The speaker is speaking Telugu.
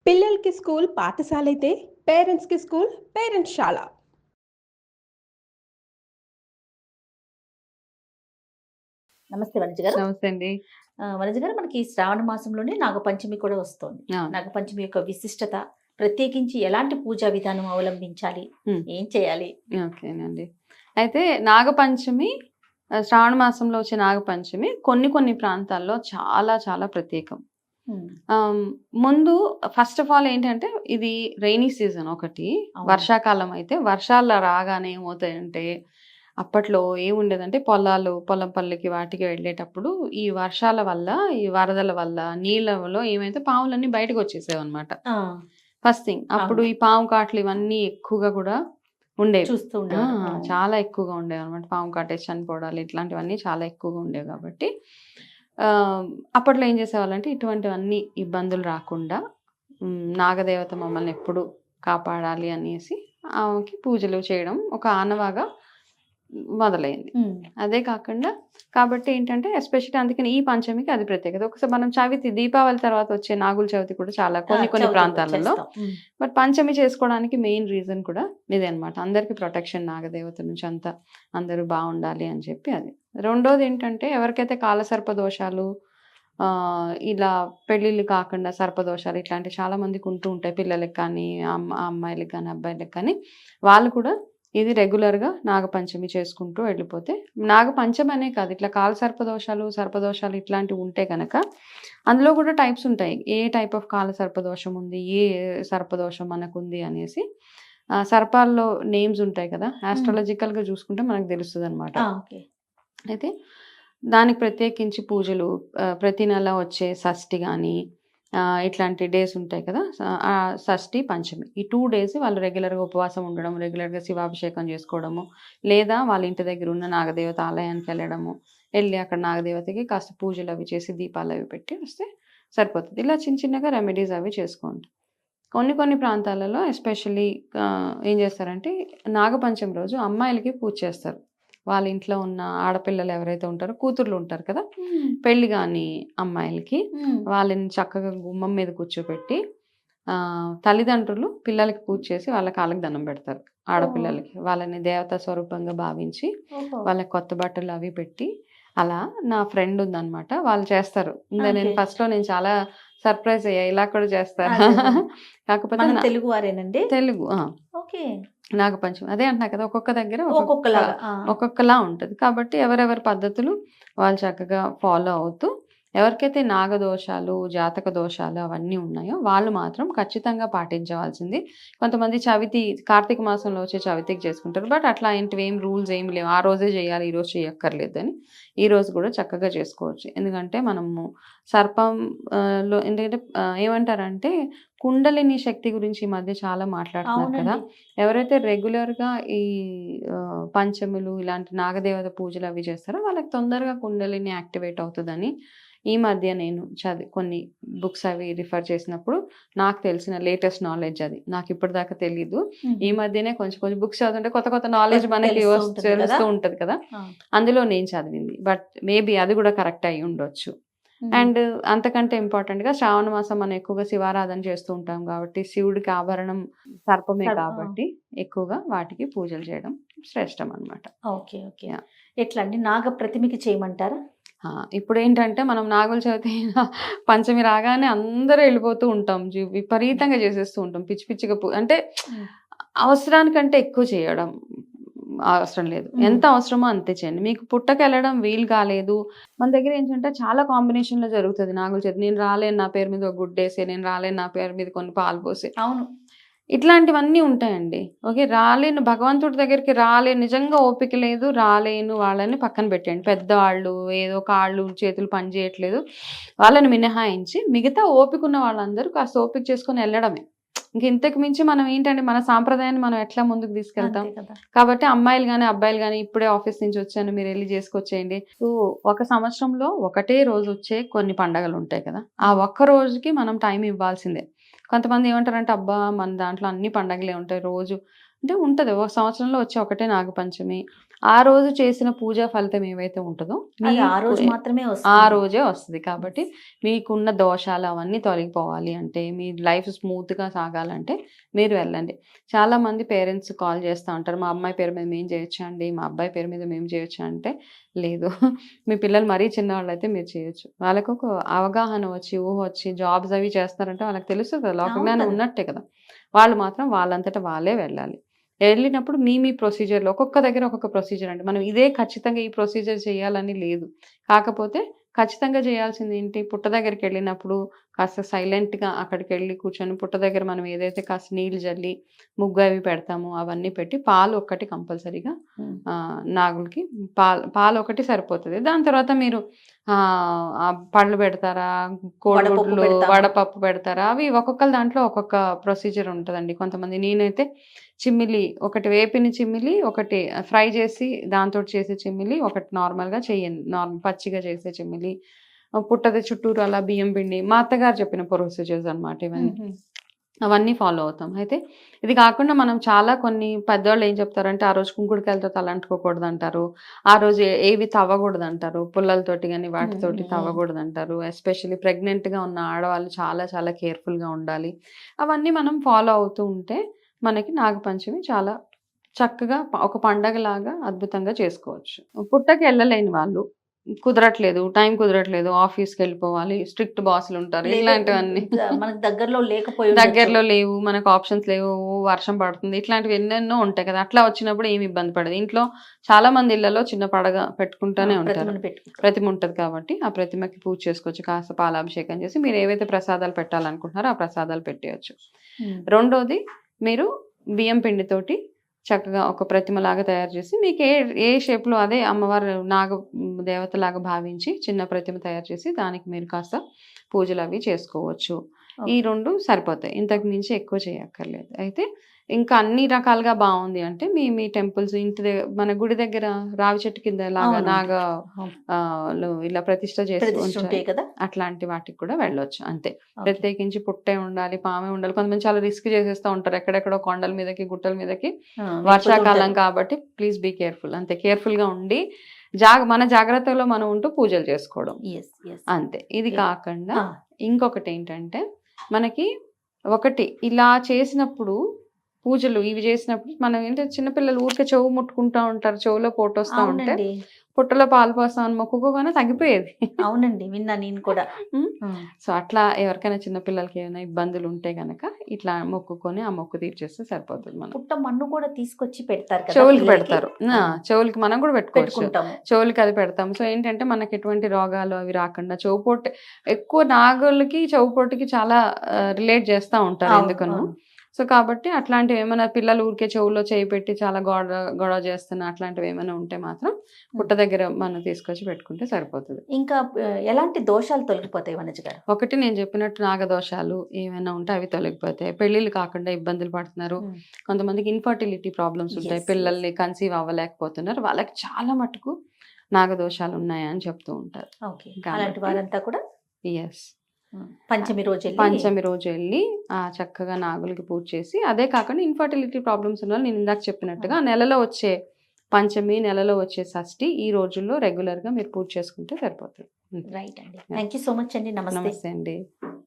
పిల్లలకి స్కూల్ పాఠశాలైతే పేరెంట్స్‌కి స్కూల్ పేరెంట్స్‌శాల. నమస్తే వనజ గారు. నమస్తే అండి. వనజ గారు, మనకి శ్రావణ మాసంలోనే నాగపంచమి కూడా వస్తోంది. అవును. నాగపంచమి యొక్క విశిష్టత, ప్రత్యేకించి ఎలాంటి పూజా విధానం అవలంబించాలి? హ్మ్. ఏం చేయాలి? ఓకేనండి. అయితే నాగపంచమి శ్రావణ మాసంలో వచ్చే నాగపంచమి కొన్ని ప్రాంతాల్లో చాలా చాలా ప్రత్యేకం. హ్మ్. ముందు ఫస్ట్ ఆఫ్ ఆల్ ఏంటంటే ఇది రెయినీ సీజన్ ఒకటి. అవును. వర్షాకాలం అయితే వర్షాలు రాగానే ఏమవుతాయంటే అప్పట్లో ఏముండేదంటే పొలం పల్లికి వాటికి వెళ్ళేటప్పుడు ఈ వర్షాల వల్ల, ఈ వరదల వల్ల, నీళ్ళలో ఏమైతే పాములన్నీ బయటకొచ్చేసేవన్నమాట. ఆ! First thing. అప్పుడు అవును. ఈ పాము కాట్లు ఇవన్నీ ఎక్కువగా కూడా ఉండేవి. చూస్తూ ఉండేవారు. అవును. చాలా ఎక్కువగా ఉండేవన్నమాట. పాము కాటేసి చనిపోవడాలు ఇట్లాంటివన్నీ చాలా ఎక్కువగా ఉండేవి కాబట్టి అప్పట్లో ఏం చేసేవాళ్ళంటే ఇటువంటివన్నీ ఇబ్బందులు రాకుండా నాగదేవత మమ్మల్ని ఎప్పుడు కాపాడాలి అనేసి ఆమెకి పూజలు చేయడం ఒక ఆనవాగా మొదలైంది. హ్మ్. అదే కాకుండా కాబట్టి ఏంటంటే ఎస్పెషల్లీ అందుకని ఈ పంచమికి అది ప్రత్యేకత. ఒకసారి మనం దీపావళి తర్వాత వచ్చే నాగుల చవితి కూడా చాలా కొన్ని చవితి కూడా ప్రాంతాలలో. చేస్తాం. హ్మ్. బట్ పంచమి చేసుకోవడానికి మెయిన్ రీజన్ కూడా ఇదే అనమాట. అందరికి ప్రొటెక్షన్ నాగదేవత నుంచి అంతా అందరూ బాగుండాలి అని చెప్పి అది. రెండోది ఏంటంటే ఎవరికైతే కాలసర్ప దోషాలు ఇలా పెళ్ళిళ్ళు కాకుండా సర్పదోషాలు ఇట్లాంటివి చాలా మందికి ఉంటూ ఉంటాయి. పిల్లలకి కానీ అమ్మాయిలకి కానీ అబ్బాయిలకి కానీ వాళ్ళు కూడా ఇది రెగ్యులర్‌గా నాగపంచమి చేసుకుంటూ వెళ్ళిపోతే నాగపంచమి అనే కాదు ఇట్లా కాలసర్పదోషాలు, సర్పదోషాలు ఇట్లాంటివి ఉంటే గనక అందులో కూడా టైప్స్ ఉంటాయి. ఏ టైప్ ఆఫ్ కాలసర్పదోషం ఉంది, ఏ సర్పదోషం మనకుంది అనేసి సర్పాల్లో నేమ్స్ ఉంటాయి కదా! ఆస్ట్రాలజికల్‌గా చూసుకుంటే మనకు తెలుస్తదనమాట. ఓకే. అయితే దానికి ప్రత్యేకించి పూజలు ప్రతి నెల వచ్చే షష్ఠి గానీ ఇట్లాంటి డేస్ ఉంటాయి కదా! షష్ఠి, పంచమి ఈ 2 డేస్ వాళ్ళు రెగ్యులర్‌గా ఉపవాసం ఉండడం, రెగ్యులర్‌గా శివాభిషేకం చేసుకోవడము, లేదా వాళ్ళ ఇంటి దగ్గర ఉన్న నాగదేవత ఆలయానికి వెళ్ళడము, వెళ్ళి అక్కడ నాగదేవతకి కాస్త పూజలు అవి చేసి దీపాలు అవి పెట్టి వస్తే సరిపోతది. ఇలా చిన్నగా రెమెడీస్ అవి చేసుకోండి. కొన్ని ప్రాంతాలలో ఎస్పెషల్లీ ఏం చేస్తారంటే నాగపంచమి రోజు అమ్మాయిలకి పూజ చేస్తారు. వాళ్ళ ఇంట్లో ఉన్న ఆడపిల్లలు ఎవరైతే ఉంటారో కూతుర్లు ఉంటారు కదా! పెళ్లి గాని అమ్మాయిలకి వాళ్ళని చక్కగా గుమ్మం మీద కూర్చోబెట్టి తల్లిదండ్రులు పిల్లలకి పూజ చేసి వాళ్ళ కాళ్ళకి దండం పెడతారు. ఆడపిల్లలకి. వాళ్ళని దేవతా స్వరూపంగా భావించి వాళ్ళకి కొత్త బట్టలు అవి పెట్టి అలా నా ఫ్రెండ్ ఉందనమాట. వాళ్ళు చేస్తారు. నేను ఫస్ట్‌లో చాలా సర్ప్రైజ్ అయ్యా. ఇలా కూడా చేస్తారా? కాకపోతే తెలుగు వారేనండి? తెలుగు. ఓకే. నాగపంచమి అదే అంటున్నా కదా! ఒక్కొక్క దగ్గర ఒక్కొక్కలా ఒక్కొక్కలా ఉంటది. కాబట్టి ఎవరెవరి పద్ధతులు వాళ్ళు చక్కగా ఫాలో అవుతూ ఎవరికైతే నాగదోషాలు, జాతక దోషాలు అవన్నీ ఉన్నాయో వాళ్ళు మాత్రం ఖచ్చితంగా పాటించవలసింది. కొంతమంది కార్తీక మాసంలో వచ్చే చవితికి చేసుకుంటారు. బట్ అట్లాంటివి రూల్స్ ఏమి లేవు. ఆ రోజే చేయాలి, ఈ రోజు చేయక్కర్లేదని. ఈ రోజు కూడా చక్కగా చేసుకోవచ్చు. ఎందుకంటే మనము సర్పం ఎందుకంటే ఏమంటారంటే కుండలిని శక్తి గురించి ఈ మధ్య చాలా మాట్లాడుతున్నారు కదా! ఎవరైతే రెగ్యులర్‌గా ఈ పంచములు ఇలాంటి నాగదేవత పూజలు అవి చేస్తారో వాళ్ళకి తొందరగా కుండలిని యాక్టివేట్ అవుతదని ఈ మధ్య నేను కొన్ని బుక్స్ అవి రిఫర్ చేసినప్పుడు నాకు తెలిసిన లేటెస్ట్ నాలెడ్జ్ అది. నాకు ఇప్పటిదాకా తెలీదు. ఈ మధ్యనే కొంచెం బుక్స్ చదువుతుంటే కొత్త నాలెడ్జ్ మనకి తెలుస్తూ ఉంటది కదా! అందులో నేను చదివింది. బట్ మేబీ అది కూడా కరెక్ట్ అయ్యి ఉండొచ్చు. అండ్ అంతకంటే ఇంపార్టెంట్‌గా శ్రావణ మాసం మనం ఎక్కువగా శివారాధన చేస్తూ ఉంటాం కాబట్టి శివుడికి ఆభరణం సర్పమే కాబట్టి ఎక్కువగా వాటికి పూజలు చేయడం శ్రేష్టం అన్నమాట. ఓకే. ఎట్లా అండి? నాగ ప్రతిమకి చేయమంటారా? ఇప్పుడేంటంటే మనం నాగుల చవితి పంచమి రాగానే అందరూ వెళ్ళిపోతూ ఉంటాం. విపరీతంగా చేసేస్తూ ఉంటాం. పిచ్చిగా అంటే అవసరానికంటే ఎక్కువ చేయడం అవసరం లేదు. ఎంత అవసరమో అంతే చేయండి. మీకు పుట్టకెళ్ళడం వీలు కాలేదు. మన దగ్గర ఏంటంటే చాలా కాంబినేషన్‌లో జరుగుతది నాగుల చవితి. నేను రాలేను నా పేరు మీద ఒక గుడ్డేసి, నేను రాలేను నా పేరు మీద కొన్ని పాలు పోసి. అవును. ఇట్లాంటివన్నీ ఉంటాయండి. ఓకే. భగవంతుడి దగ్గరికి నిజంగా ఓపిక లేదు, రాలేను వాళ్ళని పక్కన పెట్టేయండి. పెద్దవాళ్ళు ఏదో కాళ్ళు, చేతులు పని చేయట్లేదు. వాళ్ళని మినహాయించి మిగతా ఓపికున్న వాళ్ళందరూ కాస్త ఓపిక చేసుకొని ఎళ్ళడమే. ఇంతకు మించి మనం ఏంటంటే మన సాంప్రదాయాన్ని మనం ఎట్లా ముందుకు తీసుకెళ్తాం? కాబట్టి అమ్మాయిలు గాని, అబ్బాయిలు గాని ఇప్పుడే ఆఫీస్ నుంచి వచ్చాను మీరెళ్లి చేసుకొచ్చేయండి. సో, ఒక సంవత్సరంలో ఒకటే రోజు వచ్చే కొన్ని పండగలు ఉంటాయి కదా! ఆ ఒక్క రోజుకి మనం టైం ఇవ్వాల్సిందే. కొంతమంది ఏమంటారంటే అబ్బా! మన దాంట్లో అన్ని పండగలే ఉంటాయి రోజు అంటే ఉంటది. ఒక సంవత్సరంలో వచ్చే ఒకటే నాగపంచమి. ఆ రోజు చేసిన పూజా ఫలితం ఏవైతే ఉంటుందో అది ఆ రోజు మీకు మాత్రమే ఆ వస్తుంది. రోజే వస్తుంది. కాబట్టి మీకున్న దోషాలు అవన్నీ తొలగిపోవాలి అంటే, మీ లైఫ్ స్మూత్‌గా సాగాలంటే మీరు వెళ్ళండి. చాలామంది పేరెంట్స్ కాల్ చేస్తా ఉంటారు. మా అమ్మాయి పేరు మీద మేము చేయొచ్చా అండి? మా అబ్బాయి పేరు మీద మేము చేయొచ్చా అంటే, లేదు. మీ పిల్లలు మరీ చిన్నవాళ్ళైతే మీరు చేయొచ్చు. వాళ్ళకొక అవగాహన వచ్చి, ఊహ వచ్చి జాబ్స్ అవి చేస్తున్నారంటే వాళ్ళకి తెలుస్తది కదా! అవును లోకజ్ఞానం కదా! ఉన్నట్టే కదా! వాళ్ళు మాత్రం వాళ్ళంతట వాళ్ళే వెళ్ళాలి. వెళ్ళినప్పుడు మీ ప్రొసీజర్‌లో ఒక్కొక్క దగ్గర ఒక్కొక్క ప్రొసీజర్ అండి. మనం ఇదే ఖచ్చితంగా ఈ ప్రొసీజర్ చేయాలని లేదు. కాకపోతే ఖచ్చితంగా చేయాల్సిందేంటి, పుట్ట దగ్గరికెళ్ళినప్పుడు కాస్త సైలెంట్‌గా అక్కడికెళ్ళి కూర్చొని పుట్ట దగ్గర మనం ఏదైతే కాస్త నీళ్లు జల్లి, ముగ్గు అవి పెడతామో అవన్నీ పెట్టి పాలు ఒక్కటి కంపల్సరీగా హ్మ్. నాగులకి పాలొకటి సరిపోతది. దాని తర్వాత మీరు పళ్ళు పెడతారా, వడపప్పు కోడిగుడ్లు, పెడతాము. వడపప్పు పెడతారా, అవి ఒక్కొక్కళ్ళ దాంట్లో ఒక్కొక్క ప్రొసీజర్ ఉంటదండి. నేనైతే చిమ్మిలి, ఒకటి వేపిన చిమ్మిలి, ఒకటి ఫ్రై చేసి దాంతోటి చేసే చిమ్మిలి, ఒకటి నార్మల్‌గా పచ్చిగా చేసే చిమ్మిలి, పుట్టది చుట్టూరు అలా బియ్యం పిండి. మా అత్తగారు చెప్పిన ప్రొసీజర్స్ అనమాట ఇవన్నీ. హుహు. అవన్నీ ఫాలో అవుతాం. అయితే ఇది కాకుండా మనం చాలా కొన్ని పెద్దోళ్ళు ఏం చెప్తారంటే, ఆ రోజు కుంకుడుకాయలతో తలంటుకోకూడదంటారు. ఆ రోజు ఏవి తవ్వకూడదంటారు. పుల్లలతోటి గాని హ్మ్. వాటితోటి హ్మ్. హ్మ్. తవ్వకూడదంటారు. ఎస్పెషల్లీ ప్రెగ్నెంట్‌గా ఉన్న ఆడవాళ్ళు చాలా చాలా కేర్‌ఫుల్‌గా ఉండాలి. అవన్నీ మనం ఫాలో అవుతూ ఉంటే మనకి నాగపంచమి చాలా చక్కగా ఒక పండగలాగా అద్భుతంగా చేసుకోవచ్చు. పుట్టకెళ్ళలేని వాళ్ళు, కుదరట్లేదు, టైం కుదరట్లేదు, ఆఫీస్‌కెళ్ళిపోవాలి, స్ట్రిక్ట్ బాసులుంటారు. లేదా ఇట్లాంటివన్నీ మనకు దగ్గరలో లేకపోయి ఉండొచ్చు. దగ్గరలో లేవు, మనకు ఆప్షన్స్ లేవు, వర్షం పడుతుంది. ఇట్లాంటివి ఎన్నెన్నో ఉంటాయి కదా! అట్లా వచ్చినప్పుడు ఏమి ఇబ్బంది పడదు. ఇంట్లో చాలా మంది ఇళ్లలో చిన్న పడగ పెట్టుకుంటూనే ఉంటారు. ప్రతిమను పెట్టుకుంటాం. ప్రతిమ ఉంటది కాబట్టి, ఆ ప్రతిమకి పూజ చేసుకోవచ్చు. కాస్త పాలాభిషేకం చేసి మీరు ఏవైతే ప్రసాదాలు పెట్టాలనుకుంటున్నారో, ఆ ప్రసాదాలు పెట్టేయొచ్చు. హ్మ్. రెండోది, మీరు బియ్యం పిండితోటి చక్కగా ఒక ప్రతిమలాగా తయారు చేసి, మీకు ఏ షేప్‌లో అదే అమ్మవారు దేవతలాగా భావించి చిన్న ప్రతిమ తయారు చేసి, దానికి మీరు కాస్త పూజలవి చేసుకోవచ్చు. ఈ ఓకే. 2 సరిపోతాయి. ఇంతకు మించి ఎక్కువ చేయక్కర్లేదు. అయితే ఇంకా అన్ని రకాలుగా బావుంది అంటే మీ టెంపుల్స్ మన గుడి దగ్గర రావి చెట్టు కింద లాగా అవునండి. అవును. లు ఇలా ప్రతిష్ఠ చేసి ప్రతిష్ఠ ఉంచారు. ఉంటాయి కదా! అట్లాంటి వాటికి కూడా వెళ్ళొచ్చు అంతే. ఓకే. ప్రత్యేకించి పుట్టే ఉండాలి, పామే ఉండాలి. కొంతమంది చాలా రిస్క్ చేసేస్తా ఉంటారు. ఎక్కడెక్కడో కొండల మీదకి, గుట్టల మీదకి. వెళ్ళిపోతూ వర్షాకాలం ఉంటారు. కాబట్టి ప్లీజ్ బీ కేర్‌ఫుల్. అంతే, కేర్‌ఫుల్‌గా ఉండి మన జాగ్రత్తలో మనం ఉంటూ పూజలు చేసుకోవడం. యెస్. యెస్. అంతే. ఇది ఏ కాకుండా ఆ! ఇంకొకటేంటంటే, మనకి ఒకటి ఇలా చేసినప్పుడు పూజలు ఇవి చేసినప్పుడు మనం ఏంటంటే చిన్న పిల్లలు ఊరికే చెవు ముట్టుకుంటా ఉంటారు. చెవులో పోటొస్తా ఉంటే, అవునండి. పుట్టలో పాలు పోస్తామని మొక్కుకోగానే తగ్గిపోయేది. అవునండి. విన్నా నేను కూడా. హ్మ్. హ్మ్. సో, అట్లా ఎవరికైనా చిన్న పిల్లలకి ఏమైనా ఇబ్బందులుంటే గనక ఇట్లా మొక్కుకొని ఆ మొక్కు తీర్చేస్తే సరిపోతది మనకి. పుట్ట మన్ను కూడా తీసుకొచ్చి పెడతారు కదా చెవులకి పిల్లలకి. పెడతారు. ఆ! చెవులకి మనం గూడా పెట్టుకోవచ్చు. పెట్టుకుంటాము. చెవులకి అది పెడతాం. సో, ఏంటంటే మనకి ఎటువంటి రోగాలు అవి రాకుండా చెవుపోటు ఎక్కువ నాగోళ్ళకి, చెవుపోటుకి చాలా రిలేట్ చేస్తా ఉంటారు అవును. ఎందుకనో. అవును. సో, కాబట్టి అట్లాంటివేమైనా పిల్లలు ఊరికే చెవులో చేయి పెట్టి చాలా గొడవ చేస్తున్న అట్లాంటివేమైనా ఉంటే మాత్రం పుట్ట దగ్గర మనం తీసుకొచ్చి పెట్టుకుంటే సరిపోతది. ఇంకా ఎలాంటి దోషాలు తొలగిపోతాయి వనజ గారు? ఒకటి నేను చెప్పినట్టు నాగదోషాలు ఏమైనా ఉంటే అవి తొలగిపోతాయి. పెళ్ళిళ్ళు కాకుండా ఇబ్బందులు పడుతున్నారు. హ్మ్. కొంతమందికి ఇన్‌ఫర్టిలిటీ ప్రాబ్లమ్స్ ఉంటాయి. యెస్. యెస్. పిల్లల్ని కన్సీవ్ అవ్వలేకపోతున్నారు. వాళ్ళకి చాలా మటుకు నాగదోషాలు ఉన్నాయని చెప్తూ ఉంటారు. ఓకే. అలాంటి కాబట్టి వారంతా కూడా యెస్. పంచమి రోజెళ్లి పంచమి రోజు ఎళ్లి చక్కగా నాగులకి పూజ చేసి, అదే కాకుండా ఇన్‌ఫర్టిలిటీ ప్రాబ్లమ్స్ ఉన్నోళ్ళు నేను ఇందాక చెప్పినట్టుగా నెలలో వచ్చే పంచమి, నెలలో వచ్చే షష్ఠి ఈ రోజుల్లో రెగ్యులర్‌గా మీరు పూజ చేసుకుంటే సరిపోతది. రైట్ అండి. Yeah! Thank you so much అండి. నమస్తే. నమస్తే అండి.